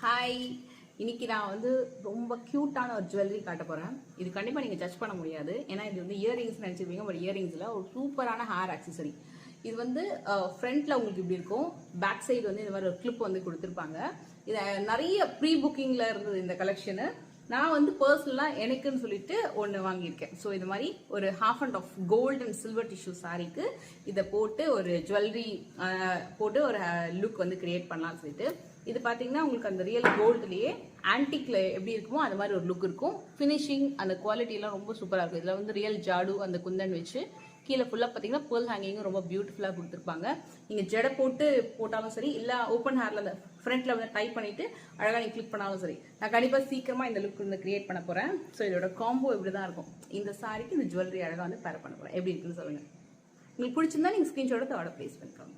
Hi, இன்னைக்கு நான் வந்து ரொம்ப க்யூட்டான ஒரு ஜுவல்லரி காட்ட போகிறேன். இது கண்டிப்பாக நீங்கள் ஜட்ஜ் பண்ண முடியாது. ஏன்னா இது வந்து இயரிங்ஸ் நினச்சிருப்பீங்க. ஒரு இயரிங்ஸில் ஒரு சூப்பரான ஹேர் ஆக்சசரி. இது வந்து ஃப்ரண்ட்டில் உங்களுக்கு இப்படி இருக்கும். பேக் சைடு வந்து இந்த மாதிரி ஒரு கிளிப் வந்து கொடுத்துருப்பாங்க. இது நிறைய ப்ரீ புக்கிங்கில் இருந்தது இந்த கலெக்ஷனு. நான் வந்து பர்சனலாக எனக்குன்னு சொல்லிட்டு ஒன்று வாங்கியிருக்கேன். ஸோ இது மாதிரி ஒரு half and half gold and silver tissue சாரீக்கு இதை போட்டு ஒரு ஜுவல்லரி போட்டு ஒரு லுக் வந்து கிரியேட் பண்ணலாம்னு சொல்லிட்டு. இது பார்த்தீங்கன்னா உங்களுக்கு அந்த ரியல் கோல்டுலேயே ஆன்டிக்ல எப்படி இருக்குமோ அந்த மாதிரி ஒரு லுக் இருக்கும். ஃபினிஷிங் அந்த குவாலிட்டிலாம் ரொம்ப சூப்பராக இருக்கும். இதில் வந்து ரியல் ஜாடு அந்த குந்தன் வச்சு கீழே ஃபுல்லாக பார்த்தீங்கன்னா பேர்ல் ஹேங்கிங்கும் ரொம்ப பியூட்டிஃபுல்லாக கொடுத்துருப்பாங்க. நீங்கள் ஜடை போட்டாலும் சரி, இல்லை ஓப்பன் ஹேரில் அந்த ஃப்ரண்ட்டில் வந்து டைப் பண்ணிவிட்டு அழகாக நீங்கள் கிளிக் பண்ணாலும் சரி. நான் கண்டிப்பாக சீக்கிரமாக இந்த லுக் வந்து கிரியேட் பண்ண போகிறேன். ஸோ இதோட காம்போ இப்படி தான் இருக்கும். இந்த சாரிக்கு இந்த ஜுவல்லரி அழகாக வந்து பேர் பண்ண போகிறேன். எப்படி இருக்குன்னு சொல்லுங்கள். உங்களுக்கு பிடிச்சிருந்தா நீங்கள் ஸ்க்ரீன்ஷாட் எடுத்து ஆர்டர் ப்ளேஸ் பண்ணிக்கோங்க.